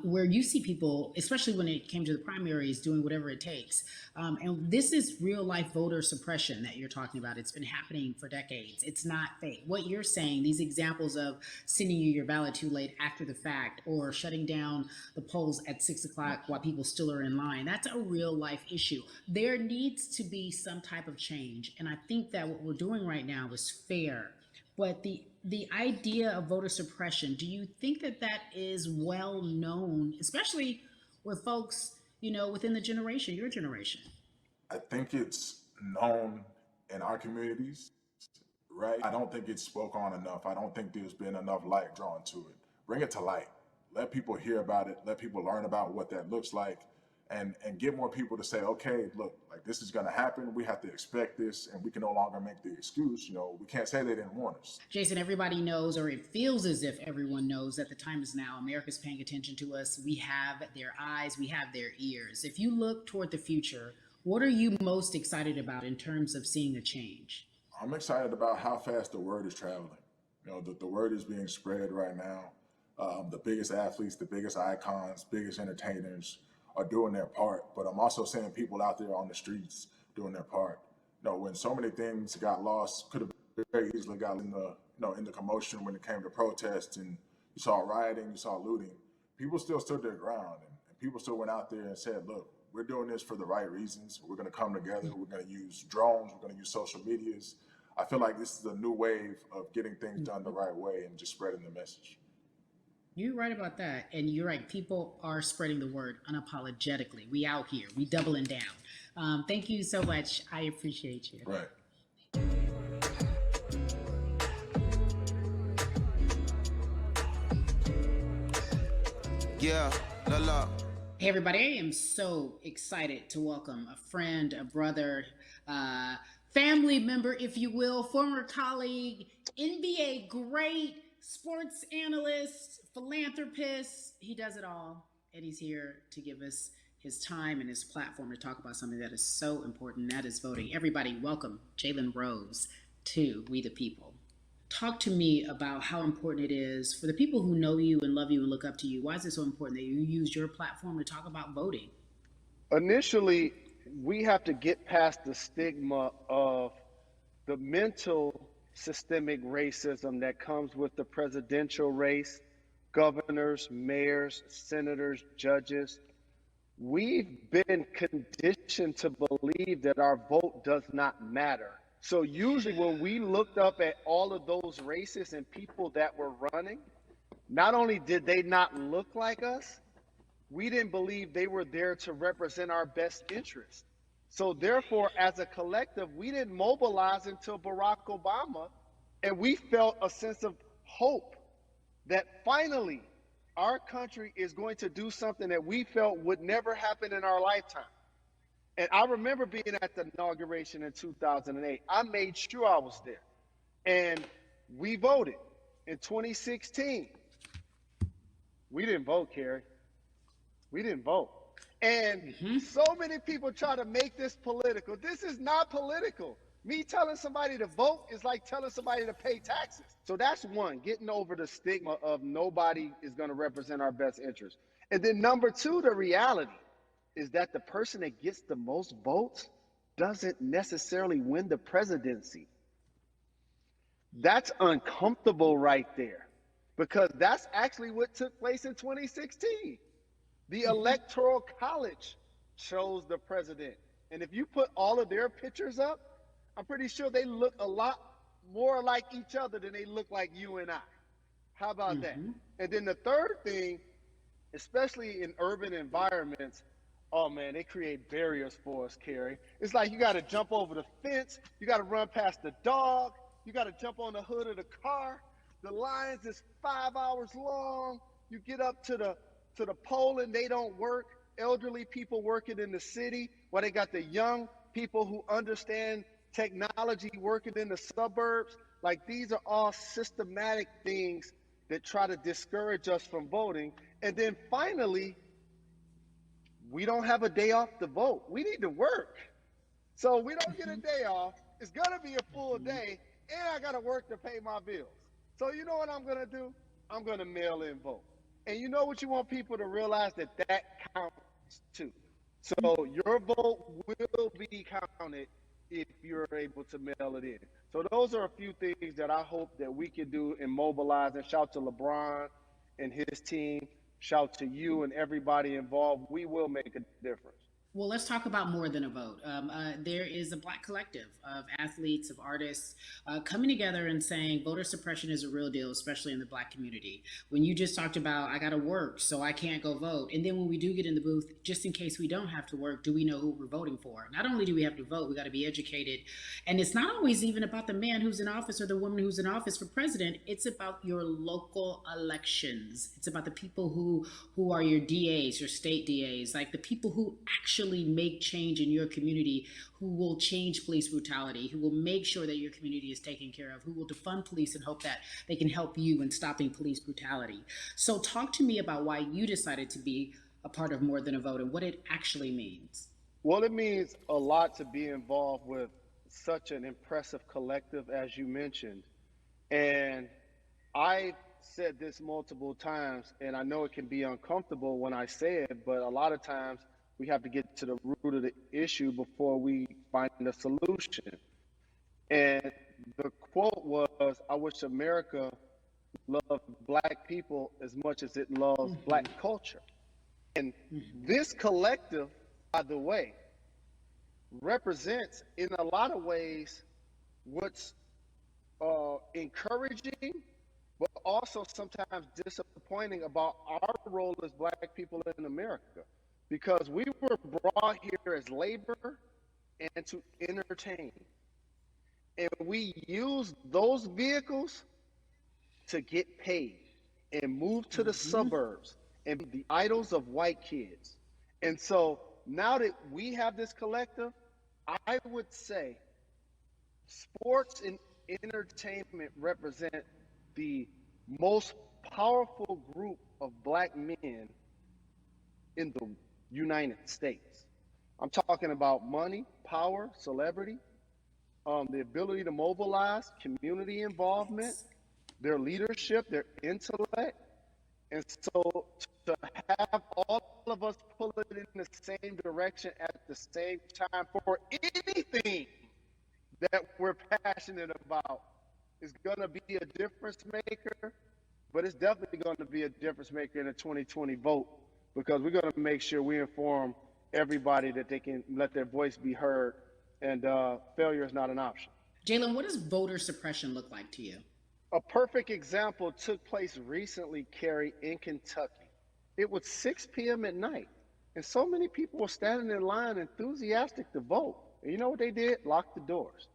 where you see people, especially when it came to the primaries, doing whatever it takes. And this is real life voter suppression that you're talking about. It's been happening for decades. It's not fake. What you're saying, these examples of sending you your ballot too late after the fact or shutting down the polls at 6 o'clock while people still are in line, that's a real life issue. There needs to be some type of change. And I think that what we're doing right now is fair, but the idea of voter suppression, do you think that is well known, especially with folks within the generation, your generation? I think it's known in our communities, right? I don't think it's spoke on enough. I don't think there's been enough light drawn to it. Bring it to light. Let people hear about it. Let people learn about what that looks like. And get more people to say, okay, look, like this is going to happen. We have to expect this, and we can no longer make the excuse. We can't say they didn't warn us. Jason, everybody knows, or it feels as if everyone knows, that the time is now. America's paying attention to us. We have their eyes. We have their ears. If you look toward the future, what are you most excited about in terms of seeing a change? I'm excited about how fast the word is traveling. The word is being spread right now. The biggest athletes, the biggest icons, biggest entertainers are doing their part, but I'm also seeing people out there on the streets doing their part. When so many things got lost, could have very easily got in the commotion when it came to protests, and you saw rioting, you saw looting. People still stood their ground, and people still went out there and said, look, we're doing this for the right reasons. We're going to come together. We're going to use drones. We're going to use social medias. I feel like this is a new wave of getting things done the right way and just spreading the message. You're right about that. And you're right. People are spreading the word unapologetically. We out here. We doubling down. Thank you so much. I appreciate you. Right. Yeah, la la. Hey, everybody. I am so excited to welcome a friend, a brother, family member, if you will, former colleague, NBA great, sports analyst, philanthropist. He does it all. And he's here to give us his time and his platform to talk about something that is so important. That is voting. Everybody, welcome Jalen Rose to We the People. Talk to me about how important it is for the people who know you and love you and look up to you. Why is it so important that you use your platform to talk about voting? Initially, we have to get past the stigma of the mental systemic racism that comes with the presidential race, governors, mayors, senators, judges. We've been conditioned to believe that our vote does not matter. So usually when we looked up at all of those races and people that were running, not only did they not look like us, we didn't believe they were there to represent our best interests. So therefore, as a collective, we didn't mobilize until Barack Obama, and we felt a sense of hope that finally our country is going to do something that we felt would never happen in our lifetime. And I remember being at the inauguration in 2008. I made sure I was there. And we voted. In 2016, we didn't vote, Carrie. We didn't vote. And so many people try to make this political. This is not political. Me telling somebody to vote is like telling somebody to pay taxes. So that's one, getting over the stigma of nobody is going to represent our best interest. And then number two, the reality is that the person that gets the most votes doesn't necessarily win the presidency. That's uncomfortable right there, because that's actually what took place in 2016. The Electoral College chose the president. And if you put all of their pictures up, I'm pretty sure they look a lot more like each other than they look like you and I. How about that? And then the third thing, especially in urban environments, oh man, they create barriers for us, Carrie. It's like you got to jump over the fence, you got to run past the dog, you got to jump on the hood of the car. The lines is 5 hours long. You get up to the poll and they don't work. Elderly people working in the city, while they got the young people who understand technology working in the suburbs. Like, these are all systematic things that try to discourage us from voting. And then finally, we don't have a day off to vote. We need to work. So we don't get a day off. It's going to be a full day, and I got to work to pay my bills. So you know what I'm going to do? I'm going to mail in vote. And you know what you want people to realize? That counts too. So your vote will be counted if you're able to mail it in. So those are a few things that I hope that we can do and mobilize. And shout to LeBron and his team. Shout to you and everybody involved. We will make a difference. Well, let's talk about more than a vote. There is a Black collective of athletes, of artists coming together and saying voter suppression is a real deal, especially in the Black community. When you just talked about, I got to work, so I can't go vote. And then when we do get in the booth, just in case we don't have to work, do we know who we're voting for? Not only do we have to vote, we got to be educated. And it's not always even about the man who's in office or the woman who's in office for president. It's about your local elections. It's about the people who are your DAs, your state DAs, like the people who actually make change in your community, who will change police brutality, who will make sure that your community is taken care of, who will defund police and hope that they can help you in stopping police brutality. So talk to me about why you decided to be a part of More Than a Vote and what it actually means. Well, it means a lot to be involved with such an impressive collective, as you mentioned. And I said this multiple times, and I know it can be uncomfortable when I say it, but a lot of times we have to get to the root of the issue before we find a solution. And the quote was, I wish America loved Black people as much as it loves Black culture. And this collective, by the way, represents in a lot of ways what's encouraging, but also sometimes disappointing about our role as Black people in America. Because we were brought here as labor and to entertain. And we use those vehicles to get paid and move to the suburbs and be the idols of white kids. And so now that we have this collective, I would say Sports and entertainment represent the most powerful group of black men in the United States. I'm talking about money, power, celebrity, the ability to mobilize, community involvement, their leadership, their intellect. And so to have all of us pull it in the same direction at the same time for anything that we're passionate about is going to be a difference maker, but it's definitely going to be a difference maker in the 2020 vote, because we're going to make sure we inform everybody that they can let their voice be heard, and failure is not an option. Jalen, what does voter suppression look like to you? A perfect example took place recently, Carrie, in Kentucky. It was 6 p.m. at night, and so many people were standing in line enthusiastic to vote. And you know what they did? Locked the doors.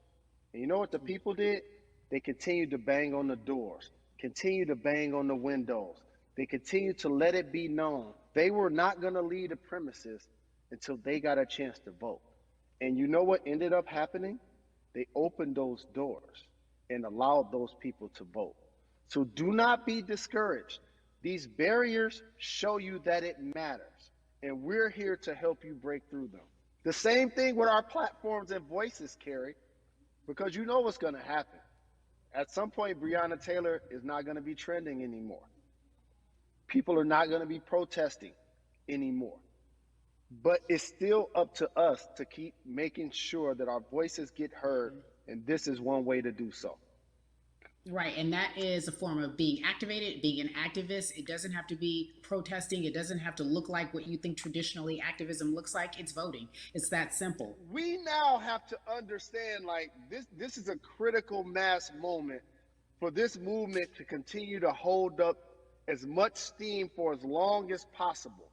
And you know what the people did? They continued to bang on the doors, continued to bang on the windows. They continued to let it be known they were not going to leave the premises until they got a chance to vote. And you know what ended up happening? They opened those doors and allowed those people to vote. So do not be discouraged. These barriers show you that it matters, and we're here to help you break through them. The same thing with our platforms and voices, Carrie, because you know what's going to happen. At some point, Breonna Taylor is not going to be trending anymore. People are not going to be protesting anymore. But it's still up to us to keep making sure that our voices get heard, and this is one way to do so. Right, and that is a form of being activated, being an activist. It doesn't have to be protesting. It doesn't have to look like what you think traditionally activism looks like. It's voting. It's that simple. We now have to understand, like, this is a critical mass moment for this movement to continue to hold up as much steam for as long as possible.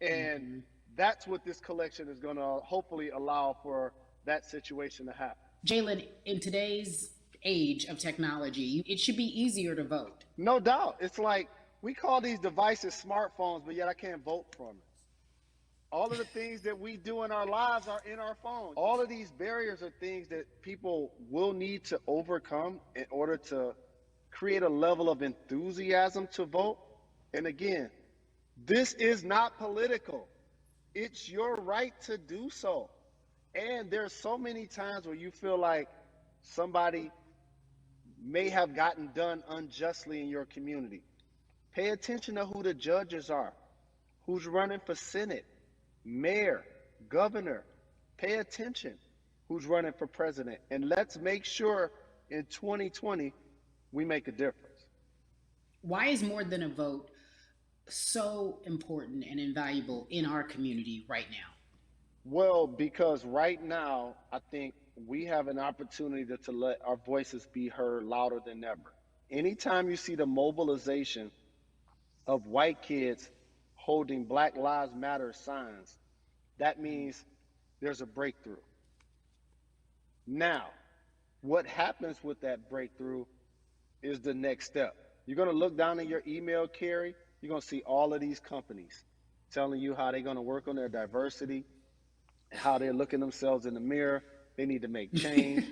And that's what this collection is going to hopefully allow for that situation to happen. Jalen, in today's age of technology, it should be easier to vote. No doubt. It's like we call these devices smartphones, but yet I can't vote from it. All of the things that we do in our lives are in our phone. All of these barriers are things that people will need to overcome in order to create a level of enthusiasm to vote. And again, this is not political. It's your right to do so. And there's so many times where you feel like somebody may have gotten done unjustly in your community. Pay attention to who the judges are, who's running for Senate, mayor, governor. Pay attention who's running for president. And let's make sure in 2020 we make a difference. Why is more than a vote so important and invaluable in our community right now? Well, because right now, I think we have an opportunity to let our voices be heard louder than ever. Anytime you see the mobilization of white kids holding Black Lives Matter signs, that means there's a breakthrough. Now, what happens with that breakthrough is the next step. You're going to look down in your email, Carrie, you're going to see all of these companies telling you how they're going to work on their diversity, and how they're looking themselves in the mirror. They need to make change,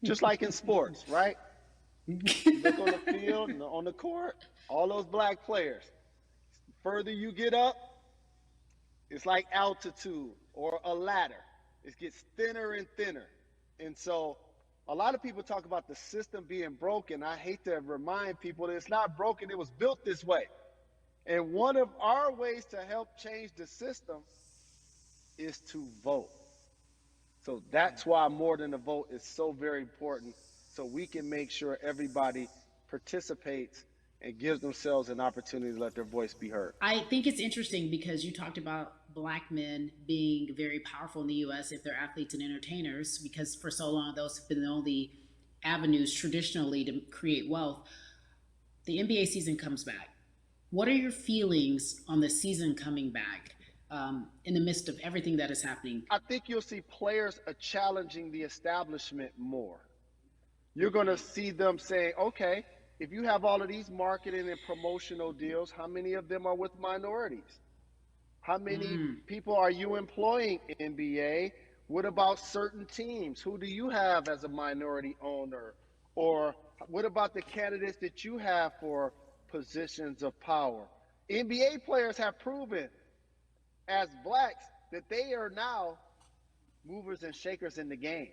just like in sports, right? You look on the field and on the court, all those black players. Further you get up, it's like altitude or a ladder. It gets thinner and thinner. And so a lot of people talk about the system being broken. I hate to remind people that it's not broken. It was built this way. And one of our ways to help change the system is to vote. So that's why more than a vote is so very important, so we can make sure everybody participates and gives themselves an opportunity to let their voice be heard. I think it's interesting because you talked about Black men being very powerful in the U.S. if they're athletes and entertainers, because for so long those have been the only avenues traditionally to create wealth. The NBA season comes back. What are your feelings on the season coming back? In the midst of everything that is happening? I think you'll see players challenging the establishment more. You're going to see them saying, okay, if you have all of these marketing and promotional deals, how many of them are with minorities? How many people are you employing, NBA, What about certain teams? Who do you have as a minority owner? Or what about the candidates that you have for positions of power? NBA players have proven as blacks that they are now movers and shakers in the game.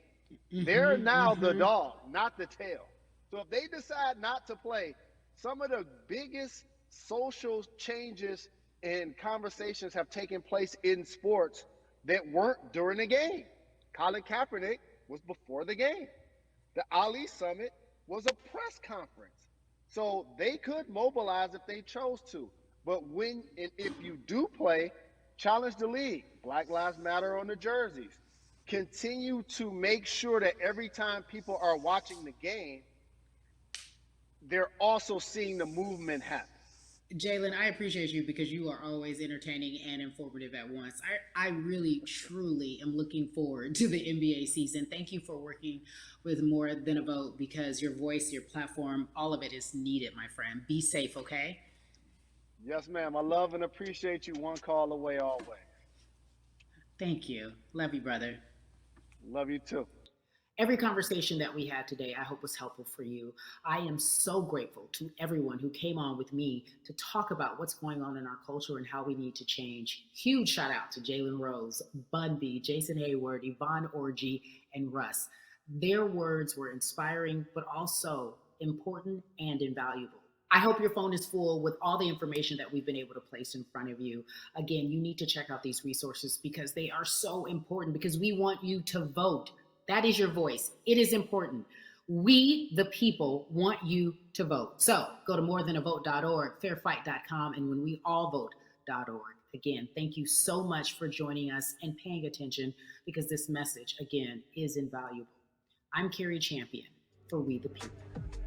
They're now the dog, not the tail. So if they decide not to play, some of the biggest social changes and conversations have taken place in sports that weren't during the game. Colin Kaepernick was before the game. The Ali Summit was a press conference. So they could mobilize if they chose to. But when and if you do play, challenge the league. Black Lives Matter on the jerseys. Continue to make sure that every time people are watching the game, they're also seeing the movement happen. Jalen, I appreciate you because you are always entertaining and informative at once. I really, truly am looking forward to the NBA season. Thank you for working with More Than a Vote because your voice, your platform, all of it is needed, my friend. Be safe, okay? Yes, ma'am. I love and appreciate you. One call away always. Thank you. Love you, brother. Love you too. Every conversation that we had today, I hope was helpful for you. I am so grateful to everyone who came on with me to talk about what's going on in our culture and how we need to change. Huge shout out to Jalen Rose, Bun B, Jason Hayward, Yvonne Orji, and Russ. Their words were inspiring, but also important and invaluable. I hope your phone is full with all the information that we've been able to place in front of you. Again, you need to check out these resources because they are so important because we want you to vote. That is your voice. It is important. We, the people, want you to vote. So go to morethanavote.org, fairfight.com, and whenweallvote.org. Again, thank you so much for joining us and paying attention because this message, again, is invaluable. I'm Carrie Champion for We the People.